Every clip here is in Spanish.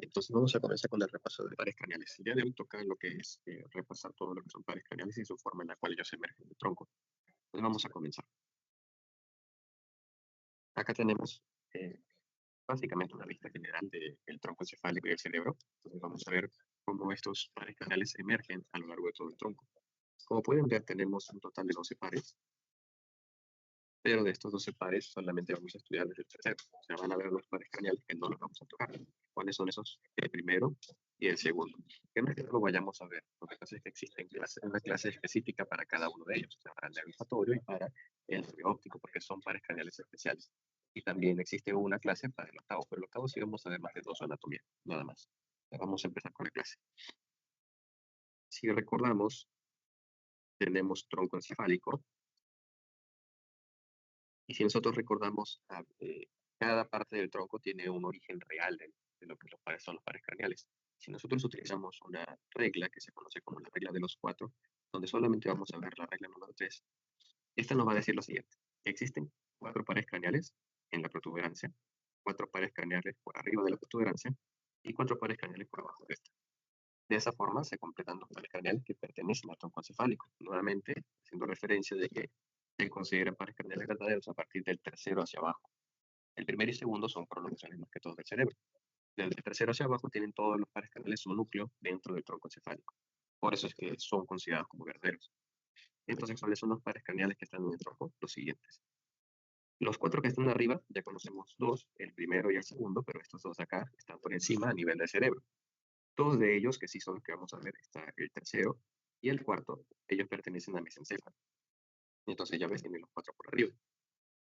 Entonces vamos a comenzar con el repaso de pares craneales. El día de hoy toca lo que es repasar todo lo que son pares craneales y su forma en la cual ellos emergen del tronco. Entonces vamos a comenzar. Acá tenemos básicamente una vista general del tronco encefálico y el cerebro. Entonces vamos a ver cómo estos pares craneales emergen a lo largo de todo el tronco. Como pueden ver, tenemos un total de 12 pares, pero de estos 12 pares solamente vamos a estudiar desde el tercero. O sea, van a ver los pares craneales que no los vamos a tocar. ¿Cuáles son esos? El primero y el segundo. Que no es que no lo vayamos a ver. Lo que pasa es que existe una clase específica para cada uno de ellos, o sea, para el nervio olfatorio y para el nervio óptico, porque son pares craneales especiales. Y también existe una clase para el octavo, pero el octavo sí vamos a ver más de dos anatomía, nada más. Vamos a empezar con la clase. Si recordamos, tenemos tronco encefálico, y si nosotros recordamos, cada parte del tronco tiene un origen real de lo que son los pares craneales. Si nosotros utilizamos una regla que se conoce como la regla de los cuatro, donde solamente vamos a ver la regla número 3, esta nos va a decir lo siguiente. Existen 4 pares craneales en la protuberancia, 4 pares craneales por arriba de la protuberancia y 4 pares craneales por abajo de esta. De esa forma se completan los pares craneales que pertenecen al tronco encefálico, nuevamente haciendo referencia de que se consideran pares craneales verdaderos a partir del tercero hacia abajo. El primero y segundo son prolongaciones más que todo del cerebro. Desde el tercero hacia abajo tienen todos los pares craneales su núcleo dentro del tronco encefálico. Por eso es que son considerados como verdaderos. Entonces, ¿cuáles son los pares craneales que están en el tronco? Los siguientes. Los 4 que están arriba, ya conocemos 2, el primero y el segundo, pero estos 2 acá están por encima a nivel del cerebro. 2 de ellos, que sí son los que vamos a ver, está el tercero y el cuarto, ellos pertenecen a mesencéfalo. Entonces ya ves, tienen los 4 por arriba.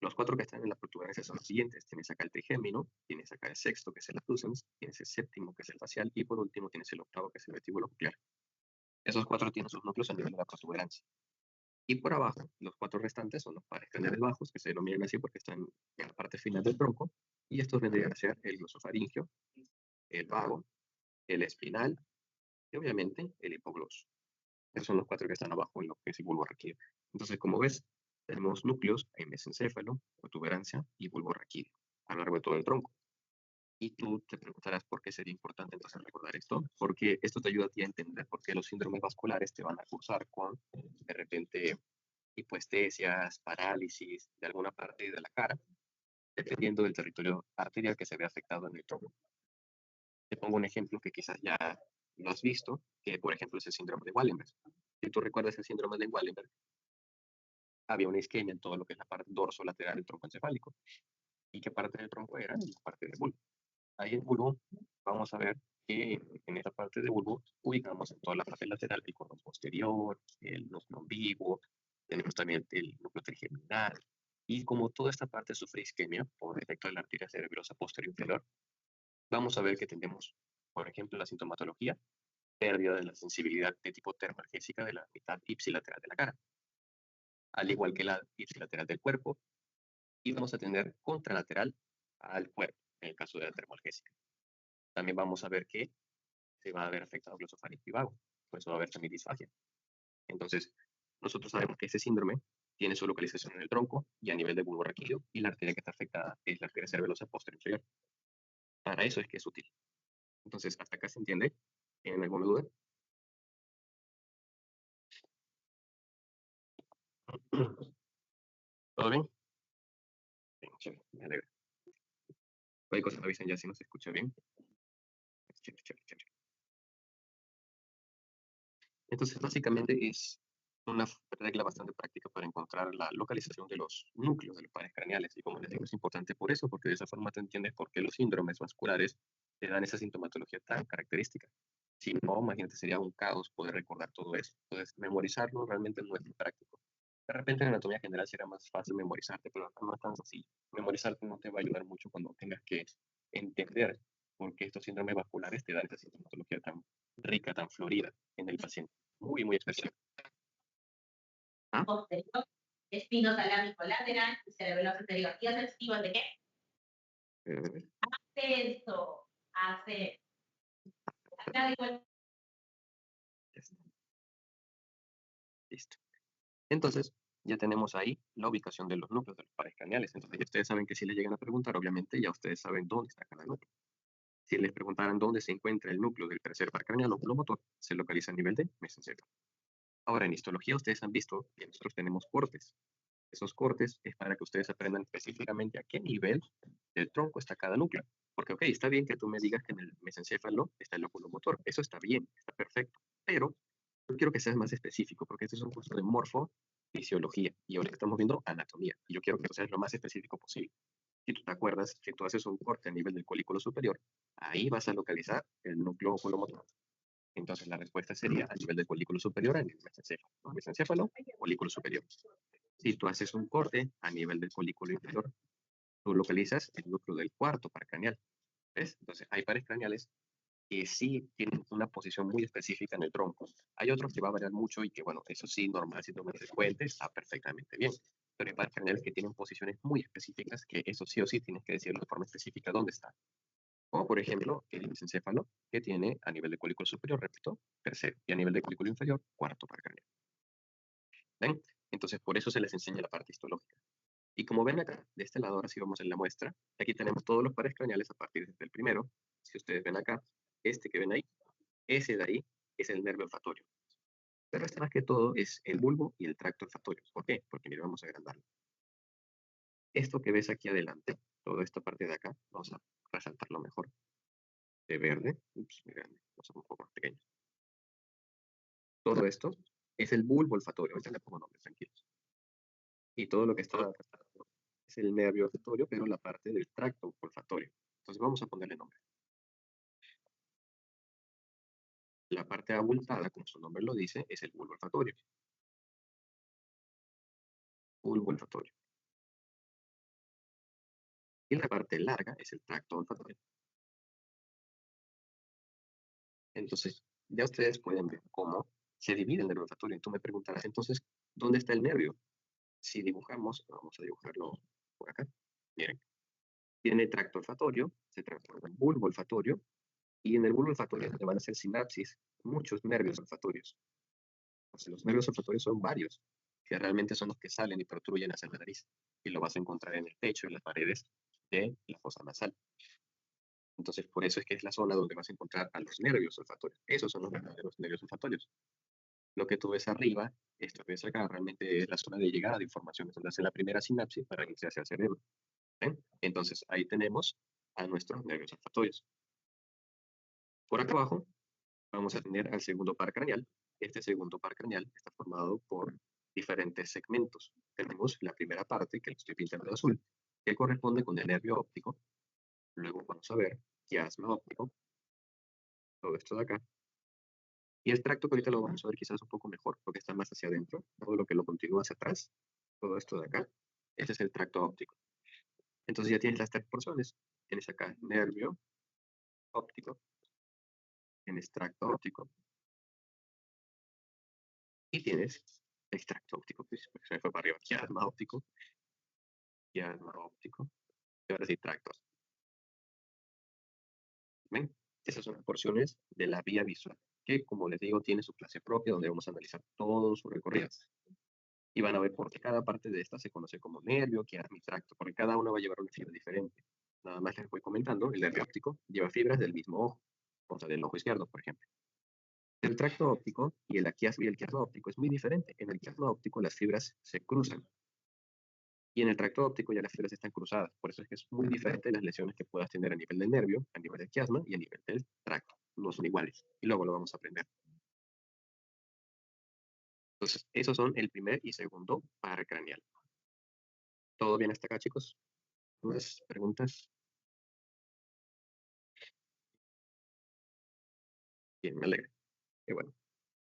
Los 4 que están en la protuberancia son los siguientes. Tienes acá el trigémino, tienes acá el sexto, que es el abducens, tienes el séptimo, que es el facial, y por último tienes el octavo, que es el vestíbulo coclear. Esos 4 tienen sus núcleos a nivel de la protuberancia. Y por abajo, los 4 restantes son los pares craneales bajos, que se denominan así porque están en la parte final del tronco, y estos vendrían a ser el glosofaringio, el vago, el espinal, y obviamente el hipogloso. Esos son los 4 que están abajo en lo que es el bulbo raquídeo. Entonces, como ves, tenemos núcleos en mesencéfalo, protuberancia y bulbo raquídeo a lo largo de todo el tronco. Y tú te preguntarás por qué sería importante entonces recordar esto, porque esto te ayuda a ti a entender por qué los síndromes vasculares te van a cursar con, de repente, hipoestesias, parálisis de alguna parte de la cara, dependiendo del territorio arterial que se ve afectado en el tronco. Te pongo un ejemplo que quizás ya lo has visto, que por ejemplo es el síndrome de Wallenberg. Si tú recuerdas el síndrome de Wallenberg, había una isquemia en todo lo que es la parte dorso-lateral del tronco encefálico. ¿Y qué parte del tronco era? La parte del bulbo. Ahí en el bulbo vamos a ver que en esta parte del bulbo ubicamos en toda la parte lateral el cordón posterior, el núcleo ambiguo, tenemos también el núcleo trigeminal. Y como toda esta parte sufre isquemia por efecto de la arteria cerebrosa posterior inferior, vamos a ver que tenemos, por ejemplo, la sintomatología, pérdida de la sensibilidad de tipo termalgésica de la mitad ipsilateral de la cara, al igual que la ipsilateral del cuerpo, y vamos a tener contralateral al cuerpo, en el caso de la termalgésica. También vamos a ver que se va a ver afectado el glosofaringio y vago, por eso va a haber también disfagia. Entonces, nosotros sabemos que ese síndrome tiene su localización en el tronco y a nivel de bulbo raquídeo, y la arteria que está afectada es la arteria cerebelosa posterior inferior. Para eso es que es útil. Entonces, ¿hasta acá se entiende? ¿En alguna duda? ¿Todo bien? Bien, chévere, me alegra. Cualquier cosa me avisan ya si no se escucha bien. Chévere, chévere, chévere. Entonces, básicamente es una regla bastante práctica para encontrar la localización de los núcleos de los pares craneales. Y como les digo, es importante por eso, porque de esa forma te entiendes por qué los síndromes vasculares te dan esa sintomatología tan característica. Si no, imagínate, sería un caos poder recordar todo eso. Entonces, memorizarlo realmente no es muy práctico. De repente en anatomía general será más fácil memorizarte, pero acá no es tan sencillo. Memorizarte no te va a ayudar mucho cuando tengas que entender por qué estos síndromes vasculares te dan esa sintomatología tan rica, tan florida en el paciente. Muy, muy especial. ¿Ah? Posterior, espinotalámico lateral y cerebelo anterior. ¿Y asensivos de qué? Ascenso. Hace. Acá igual. Listo. Entonces, ya tenemos ahí la ubicación de los núcleos de los pares craneales. Entonces, ya ustedes saben que si les llegan a preguntar, obviamente ya ustedes saben dónde está cada núcleo. Si les preguntaran dónde se encuentra el núcleo del tercer par craneal oculomotor, se localiza a nivel de mesencéfalo. Ahora, en histología ustedes han visto que nosotros tenemos cortes. Esos cortes es para que ustedes aprendan específicamente a qué nivel del tronco está cada núcleo. Porque, ok, está bien que tú me digas que en el mesencéfalo está el oculomotor. Eso está bien, está perfecto. Pero yo quiero que seas más específico, porque este es un curso de morfofisiología y ahora estamos viendo anatomía. Y yo quiero que tú seas lo más específico posible. Si tú te acuerdas que tú haces un corte a nivel del colículo superior, ahí vas a localizar el núcleo oculomotor. Entonces la respuesta sería a nivel del folículo superior, a nivel mesencéfalo. Mesencéfalo, folículo superior. Si tú haces un corte a nivel del folículo inferior, tú localizas el núcleo del cuarto par craneal. ¿Ves? Entonces hay pares craneales que sí tienen una posición muy específica en el tronco. Hay otros que va a variar mucho y que, bueno, eso sí, normal, si tú me frecuente, está perfectamente bien. Pero hay pares craneales que tienen posiciones muy específicas que eso sí o sí tienes que decirlo de forma específica dónde está. Como por ejemplo, el mesencéfalo, que tiene a nivel de colículo superior, repito, tercero, y a nivel de colículo inferior, cuarto par craneal. ¿Ven? Entonces, por eso se les enseña la parte histológica. Y como ven acá, de este lado, ahora sí vamos en la muestra, aquí tenemos todos los pares craneales a partir del primero. Si ustedes ven acá, este que ven ahí, ese de ahí es el nervio olfatorio. Pero este más que todo es el bulbo y el tracto olfatorio. ¿Por qué? Porque mira, vamos a agrandarlo. Esto que ves aquí adelante, toda esta parte de acá, vamos a resaltarlo mejor. De verde, ups, muy grande, vamos a hacer un poco más pequeño. Todo esto es el bulbo olfatorio, ahorita le pongo nombre, tranquilos. Y todo lo que está es el nervio olfatorio, pero la parte del tracto olfatorio. Entonces vamos a ponerle nombre. La parte abultada, como su nombre lo dice, es el bulbo olfatorio. Bulbo olfatorio. Y la parte larga es el tracto olfatorio. Entonces, ya ustedes pueden ver cómo se divide el nervio olfatorio. Y tú me preguntarás, entonces, ¿dónde está el nervio? Si dibujamos, vamos a dibujarlo por acá. Miren, tiene tracto olfatorio, se transforma en bulbo olfatorio, y en el bulbo olfatorio le van a hacer sinapsis muchos nervios olfatorios. Entonces, los nervios olfatorios son varios, que realmente son los que salen y protruyen hacia la nariz. Y lo vas a encontrar en el techo y las paredes de la fosa nasal. Entonces, por eso es que es la zona donde vas a encontrar a los nervios olfatorios. Esos son los verdaderos nervios olfatorios. Lo que tú ves arriba, esto que ves acá, realmente es la zona de llegada de información, es donde hace la primera sinapsis para irse hacia el cerebro. ¿Ven? Entonces, ahí tenemos a nuestros nervios olfatorios. Por acá abajo, vamos a tener al segundo par craneal. Este segundo par craneal está formado por diferentes segmentos. Tenemos la primera parte, que lo estoy pintando de azul, que corresponde con el nervio óptico. Luego vamos a ver quiasma óptico, todo esto de acá. Y el tracto que ahorita lo vamos a ver quizás un poco mejor, porque está más hacia adentro. Todo lo que lo continúa hacia atrás, todo esto de acá, ese es el tracto óptico. Entonces ya tienes las tres porciones. Tienes acá nervio óptico, tienes tracto óptico, y tienes extracto óptico, pues se me fue para arriba, quiasma óptico, y ahora sí tracto. ¿Ven? Esas son las porciones de la vía visual, que como les digo, tiene su clase propia, donde vamos a analizar todo su recorrido. Y van a ver por qué cada parte de esta se conoce como nervio, quiasma y tracto, porque cada uno va a llevar una fibra diferente. Nada más les voy comentando, el nervio óptico lleva fibras del mismo ojo, o sea, del ojo izquierdo, por ejemplo. El tracto óptico y el quiasma óptico es muy diferente. En el quiasma óptico las fibras se cruzan y en el tracto óptico ya las fibras están cruzadas. Por eso es que es muy diferente las lesiones que puedas tener a nivel del nervio, a nivel del quiasma y a nivel del tracto. No son iguales. Y luego lo vamos a aprender. Entonces, esos son el primer y segundo par craneal. ¿Todo bien hasta acá, chicos? ¿Más preguntas? Bien, me alegra. Qué bueno.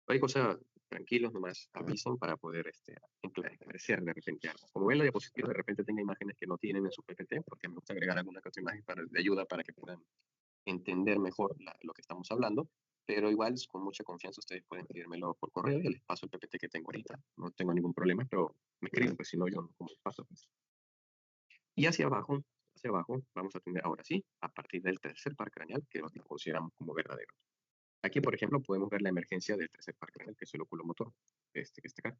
Hay cosas tranquilos, nomás avisan para poder esclarecer de repente algo. Como ven la diapositiva, de repente tenga imágenes que no tienen en su PPT, porque me gusta agregar alguna que otra imagen de ayuda para que puedan entender mejor lo que estamos hablando, pero igual con mucha confianza ustedes pueden pedírmelo por correo y les paso el PPT que tengo ahorita. No tengo ningún problema, pero me escriben, pues si no, yo no como les paso. Pues. Y hacia abajo, vamos a tener ahora sí, a partir del tercer par craneal, que lo consideramos como verdadero. Aquí, por ejemplo, podemos ver la emergencia del tercer par craneal, que es el oculomotor, que está acá.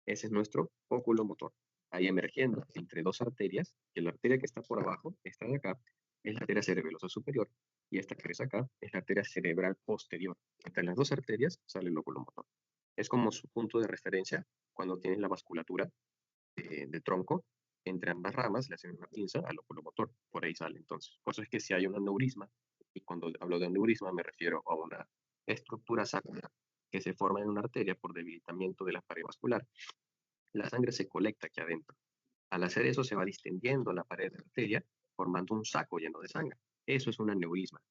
Ese es nuestro oculomotor. Ahí emergiendo entre dos arterias, que la arteria que está por abajo, está de acá, es la arteria cerebelosa superior, Y esta que ves acá es la arteria cerebral posterior. Entre las dos arterias sale el lóculo motor. Es como su punto de referencia cuando tienes la vasculatura del tronco. Entre ambas ramas le hacen una pinza al lóculo motor. Por ahí sale entonces. Por eso es que si hay un aneurisma, y cuando hablo de aneurisma me refiero a una estructura sacra que se forma en una arteria por debilitamiento de la pared vascular, la sangre se colecta aquí adentro. Al hacer eso se va distendiendo la pared de la arteria, formando un saco lleno de sangre. Eso es un aneurisma.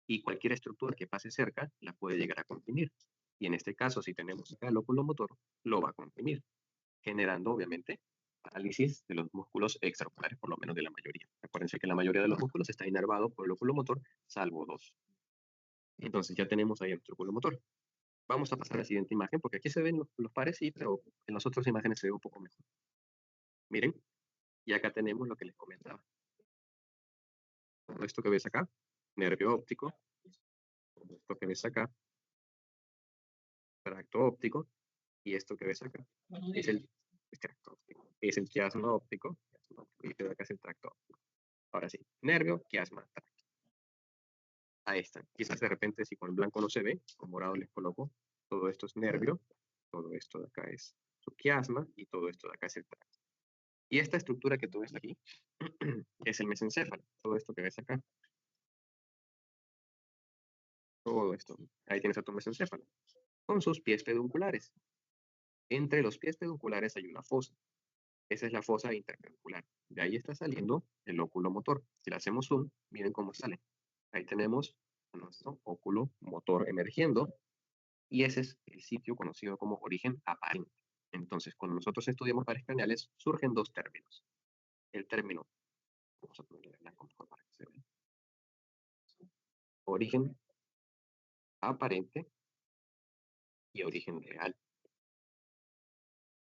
Y cualquier estructura que pase cerca la puede llegar a comprimir. Y en este caso, si tenemos acá el lóculo motor, lo va a comprimir, generando obviamente parálisis de los músculos extraoculares, por lo menos de la mayoría. Acuérdense que la mayoría de los músculos está inervado por el lóculo motor, salvo dos. Entonces ya tenemos ahí el lóculo motor. Vamos a pasar a la siguiente imagen, porque aquí se ven los pares, sí, pero en las otras imágenes se ve un poco mejor. Miren, y acá tenemos lo que les comentaba. Todo esto que ves acá, nervio óptico. Todo esto que ves acá, tracto óptico. Y esto que ves acá es el tracto óptico. Es el quiasma óptico. Y de acá es el tracto óptico. Ahora sí, nervio, quiasma, tracto. Ahí está. Quizás de repente si con el blanco no se ve, con morado les coloco. Todo esto es nervio. Todo esto de acá es su quiasma. Y todo esto de acá es el tracto. Y esta estructura que tú ves aquí es el mesencéfalo. Todo esto que ves acá. Todo esto. Ahí tienes a tu mesencéfalo. Con sus pies pedunculares. Entre los pies pedunculares hay una fosa. Esa es la fosa interpeduncular. De ahí está saliendo el óculo motor. Si le hacemos zoom, miren cómo sale. Ahí tenemos nuestro óculo motor emergiendo y ese es el sitio conocido como origen aparente. Entonces, cuando nosotros estudiamos pares craneales, surgen dos términos. El término, vamos a ponerle blanco mejor para que se vea. Origen aparente y origen real.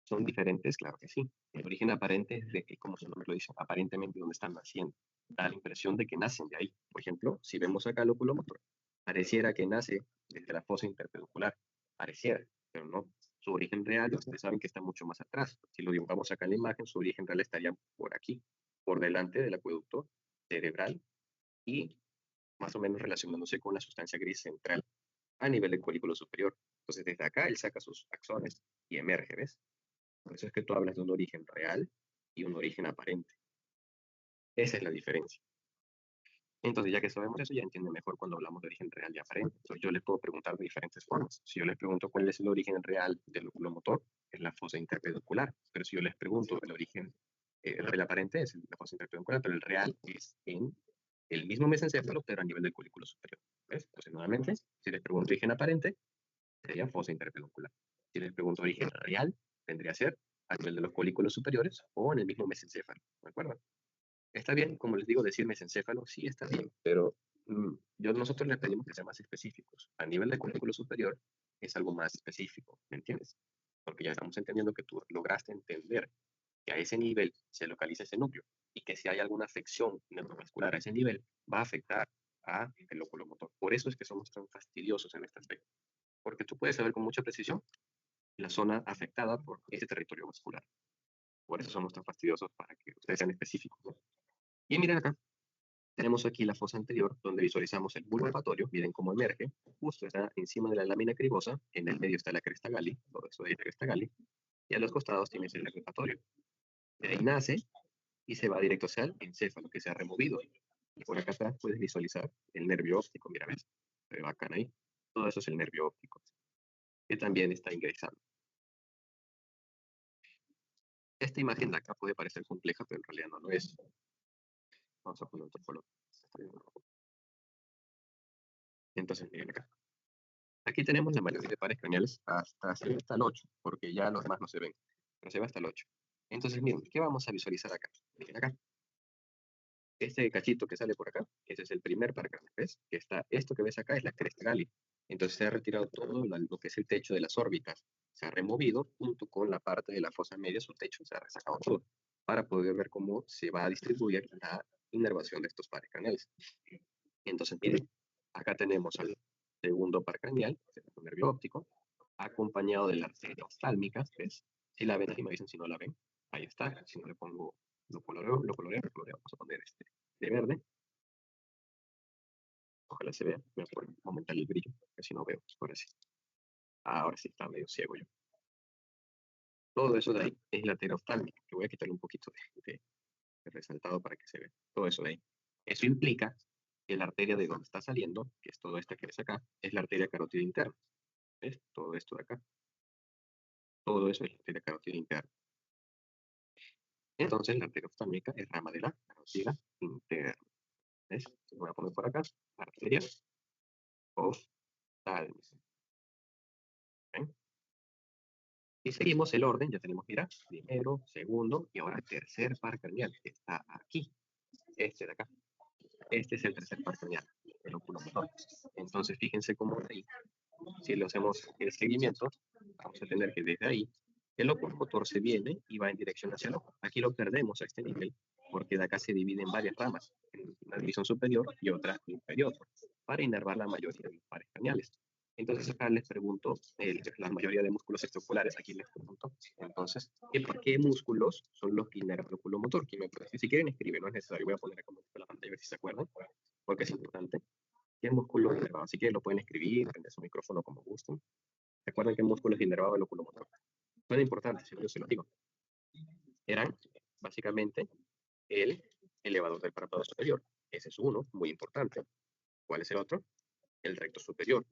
¿Son diferentes? Claro que sí. El origen aparente es de que, como su nombre lo dice, aparentemente donde están naciendo. Da la impresión de que nacen de ahí. Por ejemplo, si vemos acá el óculo motor, pareciera que nace desde la fosa interpeduncular. Pareciera, pero no. Su origen real, ustedes saben que está mucho más atrás. Si lo dibujamos acá en la imagen, su origen real estaría por aquí, por delante del acueducto cerebral y más o menos relacionándose con la sustancia gris central a nivel del colículo superior. Entonces, desde acá él saca sus axones y emerge, ¿ves? Por eso es que tú hablas de un origen real y un origen aparente. Esa es la diferencia. Entonces, ya que sabemos eso, ya entienden mejor cuando hablamos de origen real y aparente. Entonces, yo les puedo preguntar de diferentes formas. Si yo les pregunto cuál es el origen real del lóculo motor, es la fosa interpeduncular. Pero si yo les pregunto el origen real aparente, es la fosa interpeduncular, pero el real es en el mismo mesencéfalo, pero a nivel del colículo superior. ¿Ves? Entonces, nuevamente, si les pregunto origen aparente, sería fosa interpeduncular. Si les pregunto origen real, vendría a ser a nivel de los colículos superiores o en el mismo mesencéfalo. ¿De acuerdo? Está bien, como les digo, decir mesencéfalo, sí está bien, pero nosotros les pedimos que sean más específicos. A nivel de colículo superior es algo más específico, ¿me entiendes? Porque ya estamos entendiendo que tú lograste entender que a ese nivel se localiza ese núcleo y que si hay alguna afección neurovascular a ese nivel, va a afectar a el lóculo motor. Por eso es que somos tan fastidiosos en este aspecto, porque tú puedes saber con mucha precisión la zona afectada por ese territorio vascular. Por eso somos tan fastidiosos para que ustedes sean específicos, ¿no? Y miren acá, tenemos aquí la fosa anterior donde visualizamos el bulbo hepatorio, miren cómo emerge, justo está encima de la lámina cribosa, en el medio está la cresta Galli, todo eso de la cresta Galli, y a los costados tienes el nervio hepatorio. De ahí nace y se va directo hacia el encéfalo que se ha removido. Y por acá atrás puedes visualizar el nervio óptico, mira, ves, se ve bacán ahí. Todo eso es el nervio óptico, que también está ingresando. Esta imagen de acá puede parecer compleja, pero en realidad no lo es. Vamos a poner otro color. Entonces, miren acá. Aquí tenemos la mayoría de pares craneales hasta el 8, porque ya los demás no se ven, pero se va hasta el 8. Entonces, miren, ¿qué vamos a visualizar acá? Miren acá. Este cachito que sale por acá, ese es el primer par craneal, ¿ves? Que está, esto que ves acá es la cresta Galli. Entonces se ha retirado todo lo que es el techo de las órbitas. Se ha removido junto con la parte de la fosa media, su techo, se ha resacado todo, para poder ver cómo se va a distribuir la inervación de estos pares craneales. Entonces, miren, acá tenemos al segundo par craneal, el nervio óptico, acompañado de las arterias oftálmicas, ¿ves? Si la ven, ahí me dicen si no la ven. Ahí está. Si no le pongo, lo coloreo, vamos a poner este de verde. Ojalá se vea. Voy a aumentar el brillo, porque si no veo. Ahora sí está medio ciego yo. Todo eso de ahí es la arteria oftálmica, que voy a quitarle un poquito de resaltado para que se vea. Todo eso de ahí. Eso implica que la arteria de donde está saliendo, que es todo esta que ves acá, es la arteria carótida interna. ¿Ves? Todo esto de acá. Todo eso es la arteria carótida interna. Entonces, la arteria oftálmica es rama de la carótida interna. ¿Ves? Entonces, voy a poner por acá arteria oftálmica. ¿Ven? Y seguimos el orden, ya tenemos, mira, primero, segundo y ahora tercer par craneal, que está aquí, este de acá. Este es el tercer par craneal, el oculomotor. Entonces, fíjense cómo ahí, si le hacemos el seguimiento, vamos a tener que desde ahí, el oculomotor se viene y va en dirección hacia el ojo. Aquí lo perdemos a este nivel, porque de acá se divide en varias ramas, una división superior y otra inferior, para inervar la mayoría de los pares craneales. Entonces acá les pregunto, la mayoría de músculos extraoculares, aquí les pregunto, entonces, ¿qué músculos son los que inervan el oculomotor? ¿Quién me puede decir? Si quieren escriben, no es necesario, voy a poner acá en la pantalla a ver si se acuerdan, porque es importante. ¿Qué músculo inervaba? Así que lo pueden escribir, prender su micrófono como gusten. ¿Recuerdan qué músculos inervaba el oculomotor? Son importantes, si no yo se los digo. Eran, básicamente, el elevador del párpado superior. Ese es uno, muy importante. ¿Cuál es el otro? El recto superior.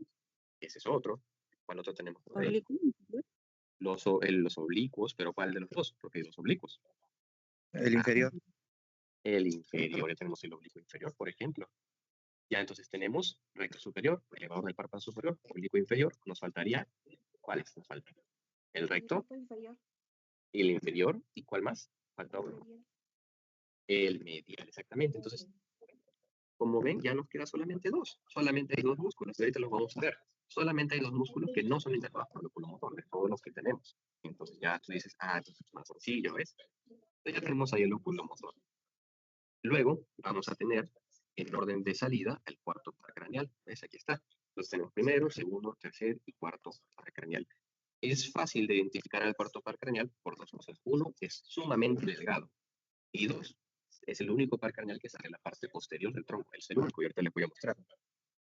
Ese es otro. ¿Cuál otro tenemos por ahí? Los oblicuos, pero ¿cuál de los dos? Porque hay dos oblicuos. El inferior. El inferior, ya tenemos el oblicuo inferior, por ejemplo. Ya entonces tenemos recto superior, elevador del párpado superior, oblicuo inferior. Nos faltaría, ¿cuáles nos faltan? El recto, y el inferior, ¿y cuál más? Falta uno. El medial, exactamente. Entonces, como ven, ya nos queda solamente dos. Solamente hay dos músculos, y ahorita los vamos a ver. Solamente hay dos músculos que no son inervados por el oculomotor, de todos los que tenemos. Entonces ya tú dices, entonces es más sencillo, ¿ves? Entonces ya tenemos ahí el oculomotor. Luego vamos a tener en orden de salida el cuarto par craneal. ¿Ves? Aquí está. Entonces tenemos primero, segundo, tercer y cuarto par craneal. Es fácil de identificar al cuarto par craneal por dos cosas. Uno, es sumamente delgado. Y dos, es el único par craneal que sale en la parte posterior del tronco. Es el único y ahorita les voy a mostrar.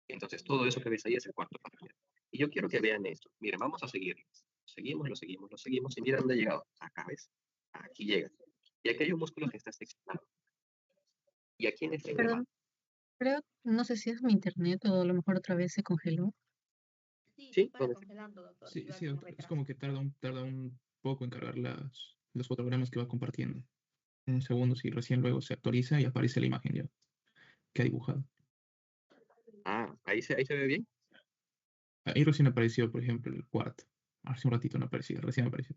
Entonces todo eso que ves ahí es el cuarto par craneal. Y yo quiero que vean esto. Miren, vamos a seguirlo. Seguimos, lo seguimos, lo seguimos. Y mira dónde ha llegado. Acá, ¿ves? Aquí llega. Y aquí hay un músculo que está seccionado. Y aquí en este Perdón, creo, no sé si es mi internet o a lo mejor otra vez se congeló. Sí, para ¿dónde? congelando, doctor. Sí, Iba sí, con doctor. Es retraso. como que tarda un poco en cargar los fotogramas que va compartiendo. Un segundo, si recién luego se actualiza y aparece la imagen ya que ha dibujado. Ahí se ve bien. Ahí recién apareció, por ejemplo, el cuarto. Hace un ratito no aparecía, recién apareció.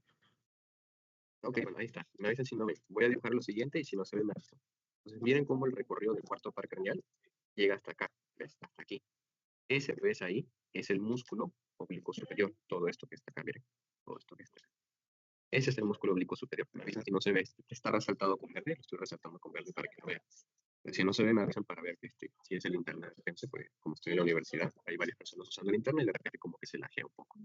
Ok, bueno, ahí está. Me avisan si no ven. Voy a dibujar lo siguiente y si no se ve, me avisan. Entonces, miren cómo el recorrido del cuarto par craneal llega hasta acá. ¿Ves? Hasta aquí. Ese que ves ahí es el músculo oblicuo superior. Todo esto que está acá, miren. Todo esto que está acá. Ese es el músculo oblicuo superior. Me avisan si no se ve. Está resaltado con verde. Lo estoy resaltando con verde para que lo vean. Si no se ve, me avisan para ver que si es el internet. Fíjense, porque como estoy en la universidad, hay varias personas usando el internet y de repente como que se lajea un poco.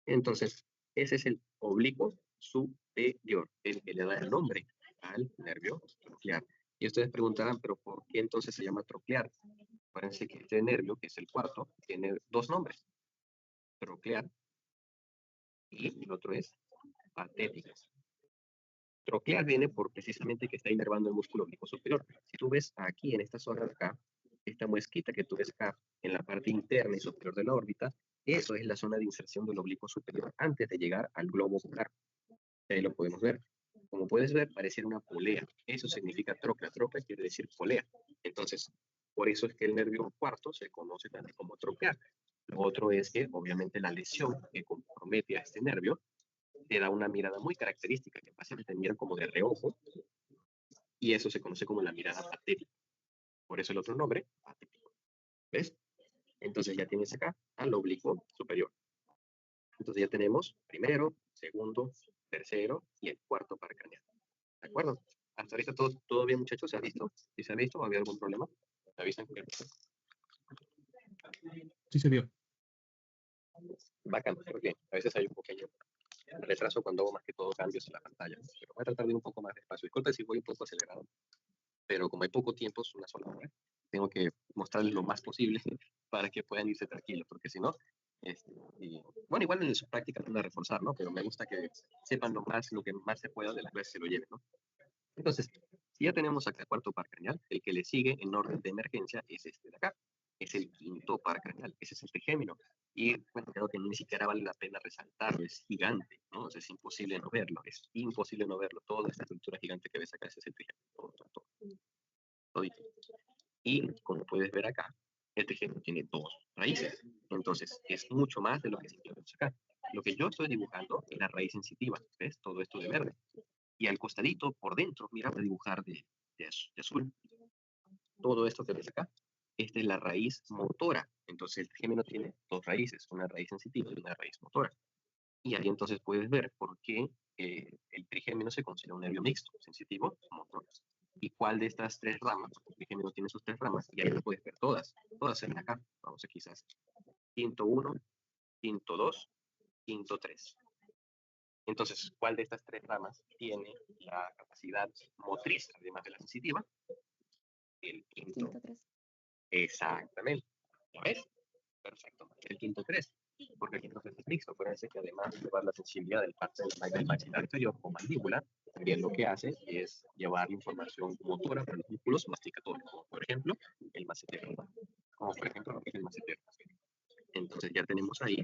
Entonces, ese es el oblicuo superior, el que le da el nombre al nervio troclear. Y ustedes preguntarán, ¿pero por qué entonces se llama troclear? Acuérdense que este nervio, que es el cuarto, tiene dos nombres, troclear y el otro es patético. Troclear viene por precisamente que está inervando el músculo oblicuo superior. Si tú ves aquí en esta zona de acá, esta muesquita que tú ves acá en la parte interna y superior de la órbita, eso es la zona de inserción del oblicuo superior antes de llegar al globo ocular. Ahí lo podemos ver. Como puedes ver, pareciera una polea. Eso significa troclea. Troclea quiere decir polea. Entonces, por eso es que el nervio cuarto se conoce también como troclear. Lo otro es que, obviamente, la lesión que compromete a este nervio te da una mirada muy característica, que pasa que te mira como de reojo, y eso se conoce como la mirada patética. Por eso el otro nombre, patético. ¿Ves? Entonces ya tienes acá al oblicuo superior. Entonces ya tenemos primero, segundo, tercero y el cuarto par craneal. ¿De acuerdo? Hasta ahorita todo bien, muchachos. ¿Se ha visto? Si se ha visto, ¿ha habido algún problema? ¿Me avisan? Sí se vio. Bacán, porque a veces hay un pequeño retraso cuando hago más que todo cambios en la pantalla. Pero voy a tratar de ir un poco más despacio. Disculpen si voy un poco acelerado, pero como hay poco tiempo, es una sola hora. tengo que mostrarles lo más posible para que puedan irse tranquilos, porque si no, bueno, igual en su práctica van a reforzar, ¿no? Pero me gusta que sepan lo que más se pueda de la clase se lo lleven, ¿no? Entonces, si ya tenemos acá el cuarto par craneal, el que le sigue en orden de emergencia es este de acá. Es el quinto par craneal, ese es el trigémino. Y bueno, creo que ni siquiera vale la pena resaltarlo, es gigante, ¿no? O sea, es imposible no verlo, es imposible no verlo. Toda esta estructura gigante que ves acá ese es el trigémino, todo, todito. Y como puedes ver acá, el trigémino tiene dos raíces. Entonces, es mucho más de lo que simplemente vemos acá. Lo que yo estoy dibujando es la raíz sensitiva, ¿ves? Todo esto de verde. Y al costadito, por dentro, mira, voy a dibujar de azul. Todo esto que ves acá, esta es la raíz motora. Entonces el trigémino tiene dos raíces, una raíz sensitiva y una raíz motora. Y ahí entonces puedes ver por qué el trigémino se considera un nervio mixto, sensitivo, motor. Y cuál de estas tres ramas, porque el trigémino tiene sus tres ramas, y ahí las puedes ver todas se ven acá. Vamos a quizás quinto 1, quinto 2, quinto 3. Entonces, ¿cuál de estas tres ramas tiene la capacidad motriz, además de la sensitiva? El quinto. Quinto 3. Exactamente. ¿Ya ves? Perfecto. El quinto 3. Porque el quinto 3 es mixto. Acuérdense que además de llevar la sensibilidad del parte del maxilar inferior o mandíbula, también lo que hace es llevar información motora para los músculos masticatorios, como por ejemplo el macetero. Como por ejemplo lo que es el macetero. Entonces ya tenemos ahí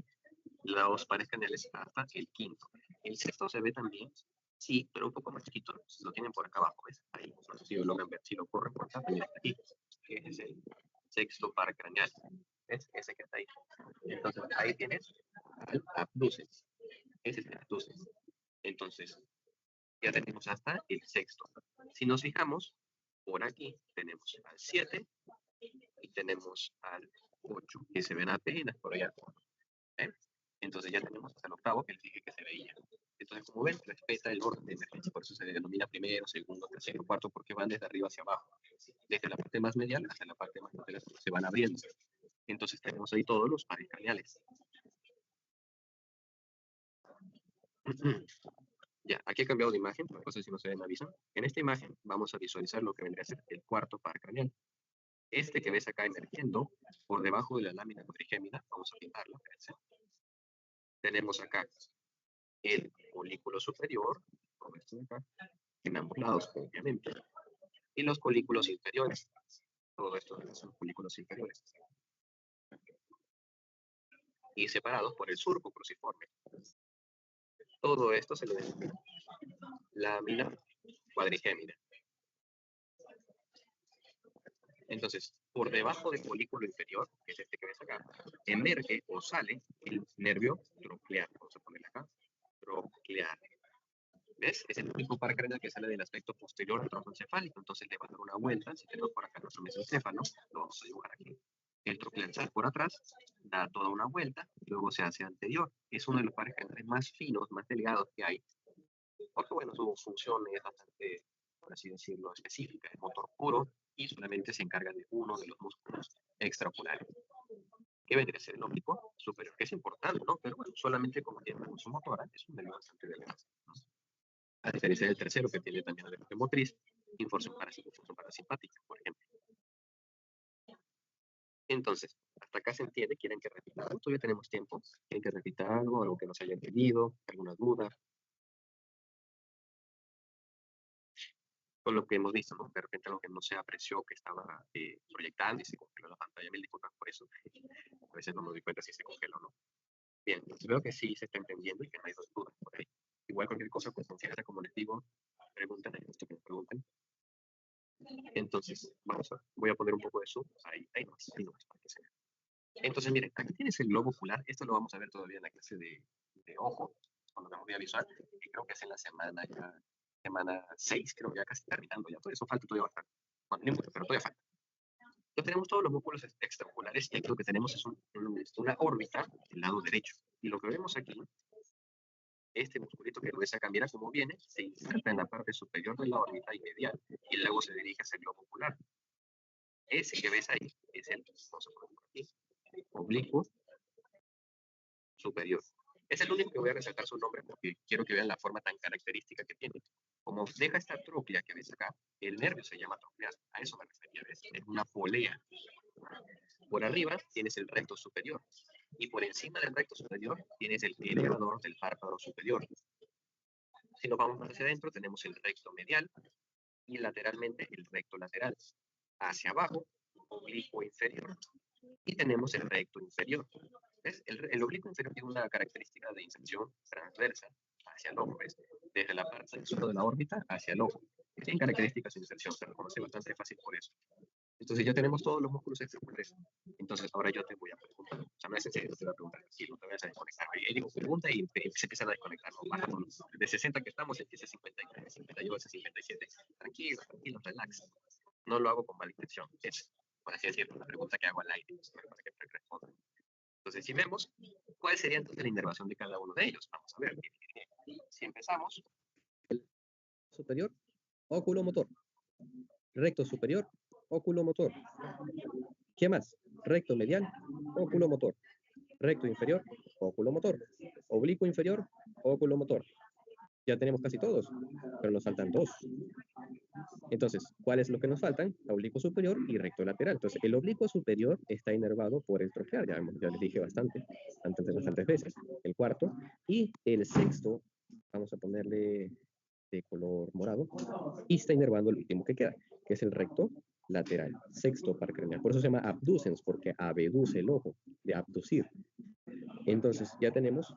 los pares craneales hasta el quinto. El sexto se ve también, sí, pero un poco más chiquito. Lo tienen por acá abajo, ¿ves? Ahí, no sé si lo logran ver, si lo corren por acá, también está aquí, que es el sexto par craneal. ¿Ves? Ese que está ahí. Entonces ahí tienes al abducens. Ese es el abducens. Entonces, ya tenemos hasta el sexto. Si nos fijamos, por aquí tenemos al 7 y tenemos al 8, que se ven apenas por allá. ¿Eh? Entonces ya tenemos hasta el octavo, que les dije que se veía. Entonces, como ven, respeta el orden de emergencia, por eso se denomina primero, segundo, tercero, cuarto, porque van desde arriba hacia abajo. Desde la parte más medial hasta la parte más lateral, se van abriendo. Entonces tenemos ahí todos los pares craneales. Ya, aquí he cambiado de imagen, por cosas si no se ven, me avisan. En esta imagen vamos a visualizar lo que vendría a ser el cuarto par craneal. Este que ves acá emergiendo por debajo de la lámina cuadrigémina, vamos a pintarlo, fíjense. Tenemos acá el colículo superior, todo esto de acá, en ambos lados, obviamente, y los colículos inferiores, todo esto de acá son colículos inferiores, y separados por el surco cruciforme. Todo esto se le denomina lámina cuadrigémina. Entonces, por debajo del folículo inferior, que es este que ves acá, emerge o sale el nervio troclear. Vamos a ponerle acá, troclear. ¿Ves? Es el único par craneal que sale del aspecto posterior del tronco encefálico. Entonces le va a dar una vuelta. Si tenemos por acá nuestro mesencéfalo, lo vamos a dibujar aquí. El troclear sale por atrás, da toda una vuelta, y luego se hace anterior. Es uno de los pares craneales más finos, más delgados que hay. Porque, bueno, su función es bastante, por así decirlo, específica. Es motor puro y solamente se encarga de uno de los músculos extraoculares. Que vendría a ser el óptico superior, que es importante, ¿no? Pero bueno, solamente como tiene una función motora, es un nervio bastante delgado, ¿no? A diferencia del tercero, que tiene también la función motriz y función parasimpática, por ejemplo. Entonces, hasta acá se entiende. ¿Quieren que repita algo? Todavía tenemos tiempo. ¿Quieren que repita algo que nos haya entendido? ¿Alguna duda? Con lo que hemos visto, ¿no? De repente algo que no se apreció que estaba proyectando y se congeló la pantalla. Mil disculpas por eso. A veces no me doy cuenta si se congeló o no. Bien, entonces veo que sí se está entendiendo y que no hay dos dudas por ahí. Igual cualquier cosa, pues considera, como les digo, pregunten, hay gusto que me pregunten. Entonces, voy a poner un poco de zoom. Ahí no, para que se vea. Entonces, miren, aquí tienes el globo ocular. Esto lo vamos a ver todavía en la clase de ojo, cuando vamos a visual. Y creo que es en la semana 6, creo que ya casi terminando. Ya todo eso falta todavía bastante. Bueno, no importa, pero todavía falta. Ya tenemos todos los músculos extraoculares y aquí lo que tenemos es una órbita del lado derecho. Y lo que vemos aquí, este musculito que lo ves acá, mira cómo viene, se inserta en la parte superior de la órbita y medial y luego se dirige hacia el globo ocular. Ese que ves ahí es el, vamos a ponerlo aquí, oblicuo superior. Es el único que voy a resaltar su nombre porque quiero que vean la forma tan característica que tiene. Como deja esta tróclea que ves acá, el nervio se llama troclear. A eso me refería, ¿ves? es una polea. Por arriba tienes el recto superior y por encima del recto superior tienes el elevador del párpado superior. Si nos vamos hacia adentro tenemos el recto medial y lateralmente el recto lateral. Hacia abajo, oblicuo inferior y tenemos el recto inferior. ¿Ves? El oblicuo inferior tiene una característica de inserción transversa hacia el ojo, ¿ves? Desde la parte del suelo de la órbita hacia el ojo. Tiene características de inserción, se reconoce bastante fácil por eso. Entonces ya tenemos todos los músculos extraoculars. Entonces ahora yo te voy a preguntar, o sea, no es en serio, te voy a preguntar, si no te vas a desconectar. Y digo, pregunta y se empiezan a desconectar, ¿no? Bajamos de 60 que estamos, empieza 53, 58, 57. Tranquilo, tranquilo, relax. No lo hago con mala intención. Es, por así decirlo, una pregunta que hago al aire para que te responda. Entonces, si vemos, ¿cuál sería entonces la inervación de cada uno de ellos? Vamos a ver. Si empezamos, el superior, óculo motor. Recto superior, óculo motor. ¿Qué más? Recto medial, óculo motor. Recto inferior, óculo motor. Oblicuo inferior, óculo motor. Ya tenemos casi todos, pero nos faltan dos. Entonces, ¿cuáles son los que nos faltan? Oblicuo superior y recto lateral. Entonces, el oblicuo superior está inervado por el troquear, ya les dije bastantes veces. El cuarto. Y el sexto, vamos a ponerle de color morado, y está inervando el último que queda, que es el recto lateral, sexto par craneal. Por eso se llama abducens, porque abduce el ojo, de abducir. Entonces, ya tenemos...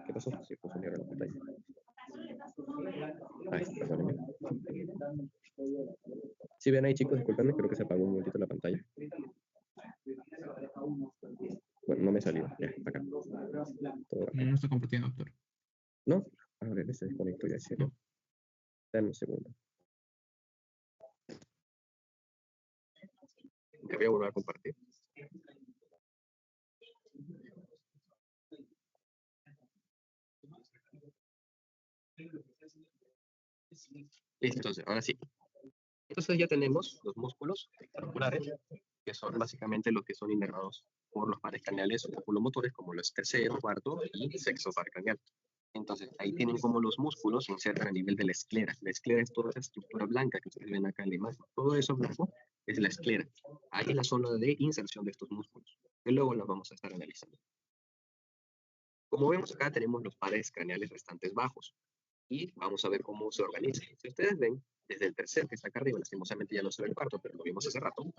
¿Qué pasó? Se puso negro la pantalla. Ahí está, perdónenme. Si ven ahí, chicos, disculpenme, creo que se apagó un momentito la pantalla. Bueno, no me salió. Ya, acá. Todo acá. No está compartiendo, doctor. ¿No? A ver, se desconectó ya, ¿cierto? No. Dame un segundo. Te voy a volver a compartir. Listo, entonces, ahora sí. Entonces ya tenemos los músculos extraoculares, que son básicamente los que son inervados por los pares craneales o oculomotores, como los tercero, cuarto y sexto par craneal. Entonces, ahí tienen como los músculos se insertan a nivel de la esclera. La esclera es toda esa estructura blanca que ustedes ven acá en la imagen. Todo eso blanco es la esclera. Ahí es la zona de inserción de estos músculos, que luego los vamos a estar analizando. Como vemos acá, tenemos los pares craneales restantes bajos. Y vamos a ver cómo se organiza. Si ustedes ven, desde el tercer que está acá arriba, lastimosamente ya no se ve el cuarto, pero lo vimos hace rato,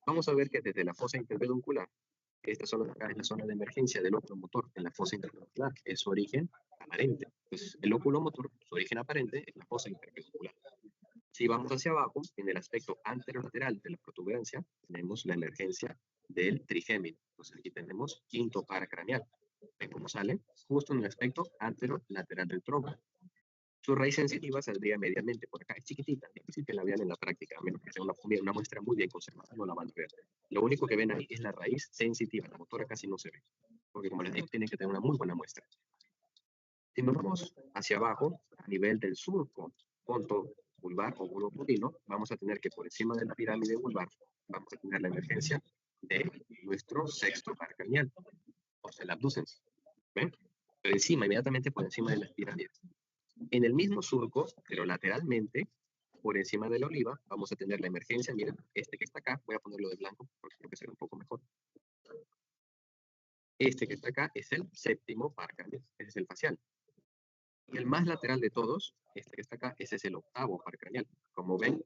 vamos a ver que desde la fosa interpeduncular, esta zona de acá es la zona de emergencia del óculo motor en la fosa interpeduncular, es su origen aparente. Entonces, el óculo motor, su origen aparente es la fosa interpeduncular. Si vamos hacia abajo, en el aspecto anterolateral de la protuberancia, tenemos la emergencia del trigémino. Entonces, aquí tenemos quinto par craneal. ¿Ven cómo sale? Justo en el aspecto anterolateral del tronco. Su raíz sensitiva saldría medianamente por acá. Es chiquitita, difícil que la vean en la práctica, a menos que sea una muestra muy bien conservada, no la van a ver. Lo único que ven ahí es la raíz sensitiva, la motora casi no se ve, porque como les digo, tienen que tener una muy buena muestra. Si nos vamos hacia abajo, a nivel del surco ponto vulvar o bulbo pudino, vamos a tener que por encima de la pirámide vulvar, vamos a tener la emergencia de nuestro sexto par craneal, o sea, el abducens. ¿Ven? Pero encima, inmediatamente por encima de las pirámides. En el mismo surco, pero lateralmente, por encima de la oliva, vamos a tener la emergencia. Miren, este que está acá, voy a ponerlo de blanco porque creo que se ve un poco mejor. Este que está acá es el séptimo par craneal, ese es el facial. Y el más lateral de todos, este que está acá, ese es el octavo par craneal. Como ven,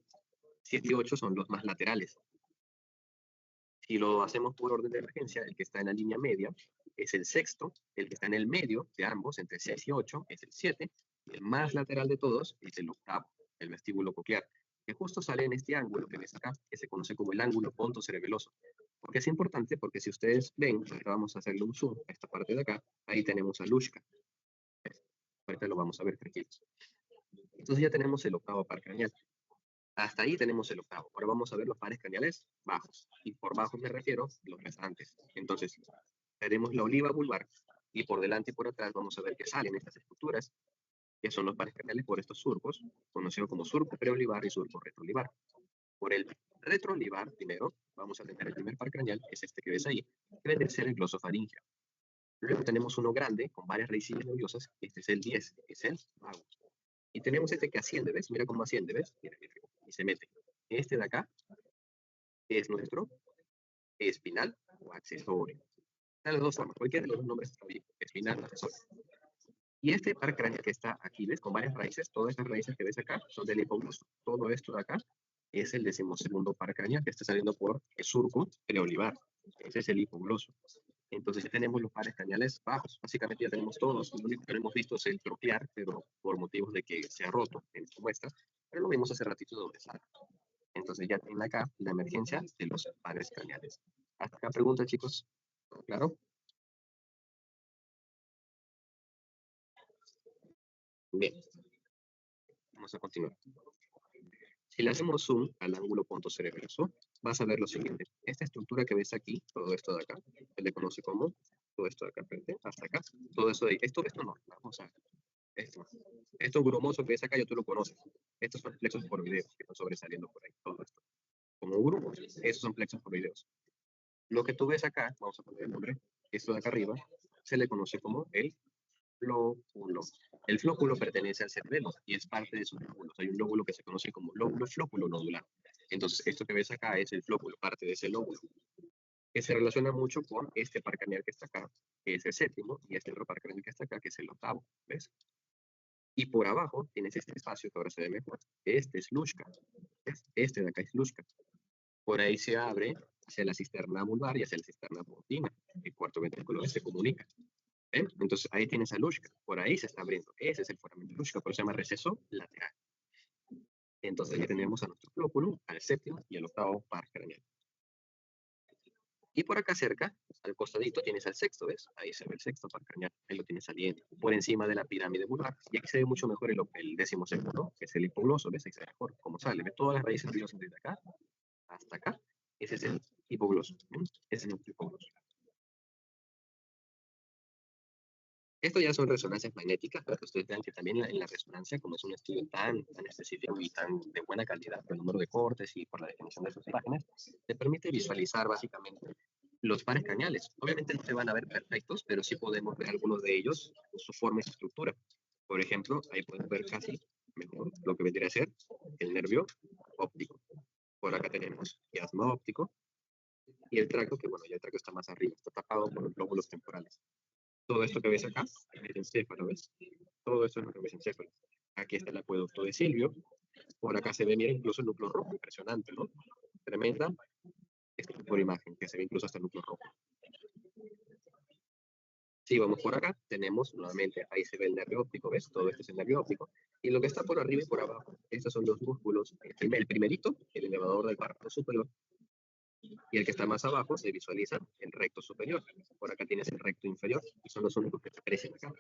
7 y 8 son los más laterales. Si lo hacemos por orden de emergencia, el que está en la línea media es el sexto, el que está en el medio de ambos, entre 6 y 8, es el 7, y el más lateral de todos es el octavo, el vestíbulo coclear, que justo sale en este ángulo que ves acá, que se conoce como el ángulo pontocerebeloso. Porque es importante, porque si ustedes ven, ahora vamos a hacerle un zoom a esta parte de acá, ahí tenemos a Lushka. Ahorita lo vamos a ver tranquilos. Entonces ya tenemos el octavo par craneal. Hasta ahí tenemos el octavo. Ahora vamos a ver los pares craneales bajos. Y por bajos me refiero a los restantes. Entonces, tenemos la oliva vulvar. Y por delante y por atrás vamos a ver que salen estas estructuras, que son los pares craneales por estos surcos, conocidos como surco preolivar y surco retroolivar. Por el retroolivar, primero, vamos a tener el primer par craneal, que es este que ves ahí, que debe ser el glosofaringeo. Luego tenemos uno grande, con varias raicillas nerviosas. Este es el 10, que es el vagus. Y tenemos este que asciende, ¿ves? Mira cómo asciende, ¿ves? Mira, mira, y se mete. Este de acá es nuestro espinal o accesorio. De las dos formas, cualquiera de los dos nombres está bien, espinal o accesorio. Y este par craneal que está aquí, ¿ves? Con varias raíces, todas estas raíces que ves acá son del hipogloso. Todo esto de acá es el 12º par craneal que está saliendo por el surco preolivar. Ese es el hipogloso. Entonces ya tenemos los pares craneales bajos. Básicamente ya tenemos todos. Lo único que no hemos visto es el troquear, pero por motivos de que se ha roto en esta muestra. Pero lo vimos hace ratito donde sale. Entonces ya tienen acá la emergencia de los pares craneales. Hasta acá pregunta, chicos. ¿Claro? Bien. Vamos a continuar. Si le hacemos zoom al ángulo punto cerebeloso, vas a ver lo siguiente. Esta estructura que ves aquí, todo esto de acá, se le conoce como todo esto de acá frente, hasta acá, todo eso de ahí. Esto no, vamos a esto grumoso que ves acá, ya tú lo conoces. Estos son plexos por videos que están sobresaliendo por ahí, todo esto. Como grumos, esos son plexos por videos. Lo que tú ves acá, vamos a poner el nombre, esto de acá arriba, se le conoce como el flóculo. El flóculo pertenece al cerebelo y es parte de sus lóbulos. Hay un lóbulo que se conoce como lóbulo flóculo nodular. Entonces, esto que ves acá es el flóculo, parte de ese lóbulo, que se relaciona mucho con este par craneal que está acá, que es el séptimo, y este otro par craneal que está acá, que es el octavo. ¿Ves? Y por abajo tienes este espacio que ahora se ve mejor. Este es Luschka. Este de acá es Luschka. Por ahí se abre hacia la cisterna vulvar y hacia la cisterna portina. El cuarto ventrículo se comunica. ¿Ven? Entonces ahí tienes a Luschka. Por ahí se está abriendo. Ese es el foramen de Luschka, por eso se llama receso lateral. Entonces ya tenemos a nuestro flóculo, al séptimo y al octavo par craneal. Y por acá cerca, al costadito, tienes al sexto, ¿ves? Ahí se ve el sexto par craneal. Ahí lo tienes saliendo. Por encima de la pirámide vulvar. Y aquí se ve mucho mejor el 12º, que es el hipogloso. ¿Ves? Ahí se ve mejor cómo sale. ¿Ves? Todas las raíces nerviosas desde acá hasta acá. Ese es el hipogloso. Ese es nuestro hipogloso. Esto ya son resonancias magnéticas, para que ustedes vean que también en la resonancia, como es un estudio tan específico y tan de buena calidad por el número de cortes y por la definición de sus imágenes, te permite visualizar básicamente los pares craneales. Obviamente no se van a ver perfectos, pero sí podemos ver algunos de ellos, su forma y su estructura. Por ejemplo, ahí podemos ver casi mejor lo que vendría a ser el nervio óptico. Por acá tenemos quiasma óptico y el tracto, que bueno, ya el tracto está más arriba, está tapado por los glóbulos temporales. Todo esto que ves acá es el encéfalo, ¿ves? Todo esto es lo que ves encéfalo. Aquí está el acueducto de Silvio. Por acá se ve, mira, incluso el núcleo rojo, impresionante, ¿no? Tremenda por imagen, que se ve incluso hasta el núcleo rojo. Si vamos por acá, tenemos nuevamente, ahí se ve el nervio óptico, ¿ves? Todo esto es el nervio óptico. Y lo que está por arriba y por abajo, estos son los músculos. El primerito, el elevador del párpado superior, y el que está más abajo se visualiza el recto superior. Por acá tienes el recto inferior y son los únicos que te aparecen acá.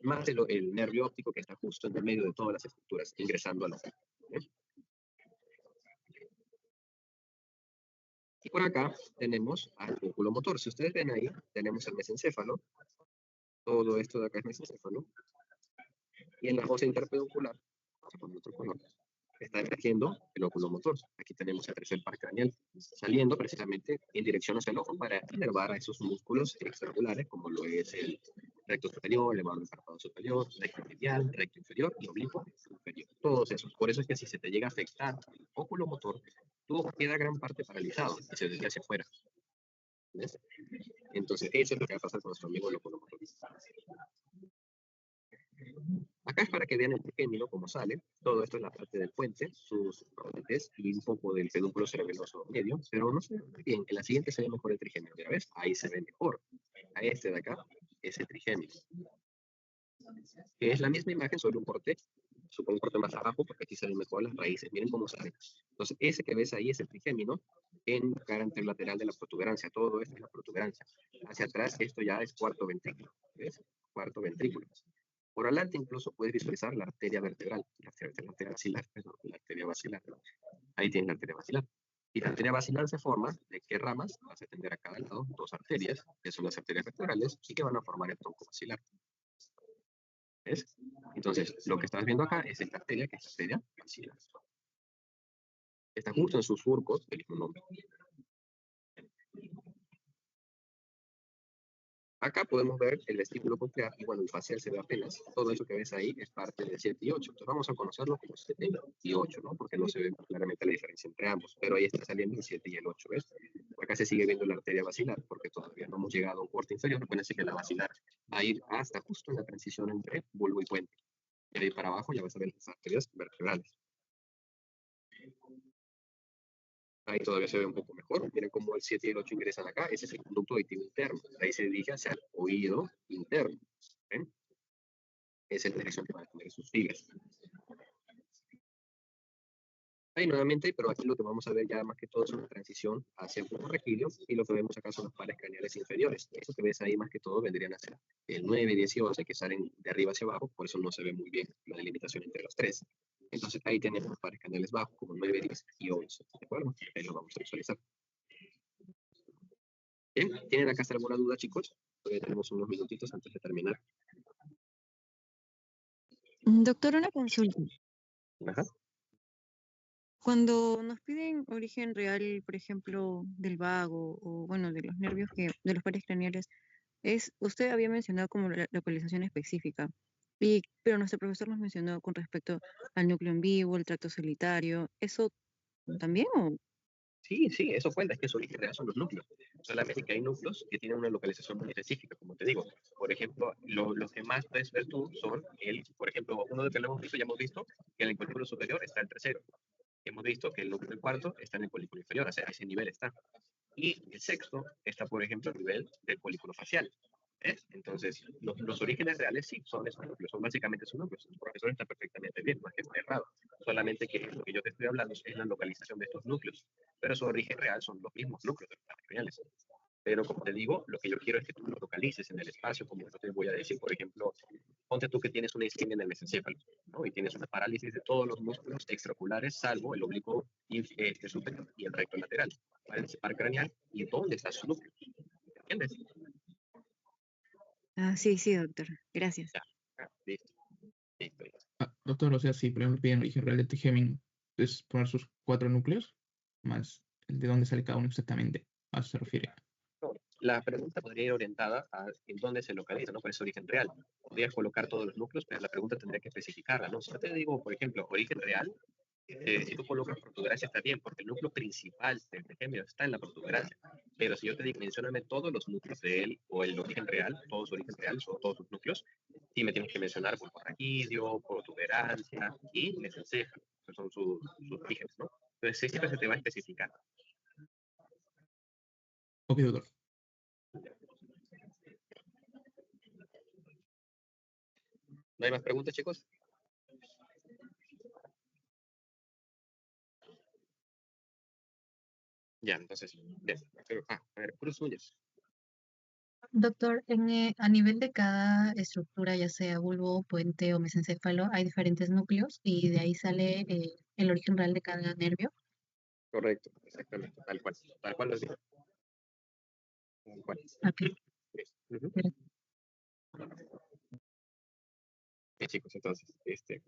Más el nervio óptico que está justo en el medio de todas las estructuras, ingresando al ojo. Y por acá tenemos al músculo motor. Si ustedes ven ahí, tenemos el mesencéfalo. Todo esto de acá es mesencéfalo. Y en la fosa interpeducular, vamos a poner otro color, está emergiendo el óculo motor. Aquí tenemos el tercer par craneal saliendo precisamente en dirección hacia el ojo para inervar a esos músculos extraoculares, como lo es el recto superior, el elevador del párpado superior, recto medial, recto inferior y oblicuo superior. Todos esos. Por eso es que si se te llega a afectar el óculo motor, tu ojo queda gran parte paralizado y se desvía hacia afuera. ¿Ves? Entonces, eso es lo que va a pasar con nuestro amigo el óculo motor. Acá es para que vean el trigémino, cómo sale. Todo esto es la parte del puente, sus rodetes y un poco del pedúnculo cerebeloso medio, pero no se ve muy bien. En la siguiente se ve mejor el trigémino, ¿ya ves? Ahí se ve mejor. A este de acá es el trigémino. Que es la misma imagen sobre un corte, supongo un corte más abajo, porque aquí se ven mejor las raíces. Miren cómo sale. Entonces, ese que ves ahí es el trigémino en cara anterolateral de la protuberancia. Todo esto es la protuberancia. Hacia atrás, esto ya es cuarto ventrículo. ¿Ves? Cuarto ventrículo. Por adelante incluso puedes visualizar la arteria vertebral, la arteria basilar, perdón, la arteria basilar. Ahí tienes la arteria basilar. Y la arteria basilar se forma de qué ramas vas a tener a cada lado, dos arterias, que son las arterias vertebrales, y que van a formar el tronco basilar. ¿Ves? Entonces, lo que estás viendo acá es esta arteria, que es la arteria basilar. Está justo en sus surcos del mismo nombre. Acá podemos ver el vestíbulo coclear y bueno, el facial se ve apenas. Todo eso que ves ahí es parte del 7 y 8. Entonces vamos a conocerlo como 7 y 8, ¿no? Porque no se ve claramente la diferencia entre ambos. Pero ahí está saliendo el 7 y el 8, ¿ves? Acá se sigue viendo la arteria basilar porque todavía no hemos llegado a un corte inferior. Acuérdense que la basilar va a ir hasta justo en la transición entre bulbo y puente. Y de ahí para abajo ya vas a ver las arterias vertebrales. Ahí todavía se ve un poco mejor. Miren cómo el 7 y el 8 ingresan acá. Ese es el conducto auditivo interno. Ahí se dirige hacia el oído interno. ¿Ven? Esa es la dirección que van a tener sus filas. Ahí nuevamente, pero aquí lo que vamos a ver ya más que todo es una transición hacia el globo raquídeo y lo que vemos acá son los pares craneales inferiores. Eso que ves ahí más que todo vendrían a ser el 9, 10 y 11 que salen de arriba hacia abajo, por eso no se ve muy bien la delimitación entre los tres. Entonces ahí tenemos los pares craneales bajos como 9, 10 y 11. ¿De acuerdo? Ahí lo vamos a visualizar. Bien, ¿tienen acá hasta alguna duda, chicos? Todavía tenemos unos minutitos antes de terminar. Doctor, una consulta. Ajá. Cuando nos piden origen real, por ejemplo, del vago o bueno, de los nervios de los pares craneales, usted había mencionado como la localización específica, pero nuestro profesor nos mencionó con respecto al núcleo en vivo, el tracto solitario, ¿eso también o? Sí, sí, eso cuenta, es que su origen real son los núcleos. Solamente que hay núcleos que tienen una localización muy específica, como te digo. Por ejemplo, los que más puedes ver tú son por ejemplo, uno de que lo hemos visto, ya hemos visto que en el folículo superior está el tercero. Hemos visto que el núcleo del cuarto está en el folículo inferior, o sea, a ese nivel está. Y el sexto está, por ejemplo, a nivel del folículo facial. ¿Ves? Entonces, los orígenes reales sí son esos núcleos, son básicamente esos núcleos. El profesor está perfectamente bien, no es que esté errado. Solamente que lo que yo te estoy hablando es la localización de estos núcleos. Pero su origen real son los mismos núcleos de los pares craneales. Pero como te digo, lo que yo quiero es que tú lo localices en el espacio, como yo te voy a decir, por ejemplo, ponte tú que tienes una isquemia en el mesencéfalo, ¿no? Y tienes una parálisis de todos los músculos extraoculares, salvo el oblicuo superior y el recto lateral. Para el par craneal, ¿y dónde está su núcleo? ¿Entiendes? Ah, sí, sí, doctor, gracias. Ya, listo, listo, listo. Doctor, o sea, si por ejemplo piden origen real de T-Gemini, es poner sus 4 núcleos, más el de dónde sale cada uno exactamente. A eso se refiere. No, la pregunta podría ir orientada a en dónde se localiza, ¿no? ¿Cuál es su origen real? Podrías colocar todos los núcleos, pero la pregunta tendría que especificarla, ¿no? Si yo te digo, por ejemplo, origen real, si tú colocas protuberancia está bien, porque el núcleo principal del gemio está en la protuberancia. Pero si yo te digo, mencióname todos los núcleos de él, o el origen real, todo su origen real, o todos sus núcleos, sí me tienes que mencionar bulbo raquídeo, protuberancia y mesencéfalo. Esos son sus orígenes, ¿no? Entonces, sí, siempre se te va a especificar. Ok, doctor. ¿No hay más preguntas, chicos? Ya, entonces, bien. A ver, Cruz Núñez. Doctor, a nivel de cada estructura, ya sea bulbo, puente o mesencéfalo, hay diferentes núcleos y de ahí sale el origen real de cada nervio. Correcto, exactamente, tal cual lo digo. Tal cual. Ok, Ujú. pero- Bien, chicos, entonces,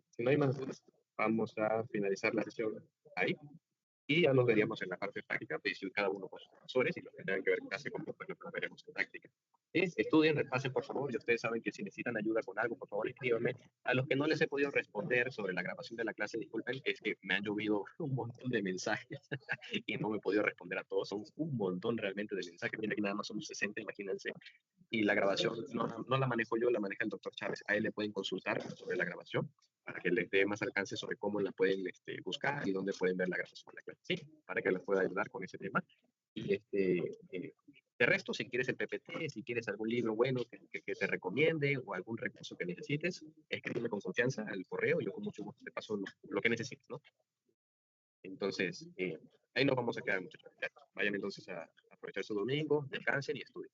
si no hay más dudas, vamos a finalizar la sesión ahí. Y ya nos veríamos en la parte práctica, pues cada uno con sus profesores y lo que tengan que ver en clase con pues lo veremos en práctica. Estudien, repasen por favor, y ustedes saben que si necesitan ayuda con algo, por favor escríbanme. A los que no les he podido responder sobre la grabación de la clase, disculpen, es que me han llovido un montón de mensajes y no me he podido responder a todos, son un montón realmente de mensajes, mira que nada más son 60, imagínense, y la grabación no la manejo yo, la maneja el doctor Chávez, a él le pueden consultar sobre la grabación para que les dé más alcance sobre cómo la pueden buscar y dónde pueden ver la grabación de la clase, ¿sí? Para que les pueda ayudar con ese tema. Y de resto, si quieres el PPT, si quieres algún libro bueno que te recomiende o algún recurso que necesites, escríbeme con confianza al correo y yo con mucho gusto te paso lo que necesites, ¿no? Entonces, ahí nos vamos a quedar, muchachos. Vayan entonces a aprovechar su domingo, descansen y estudien.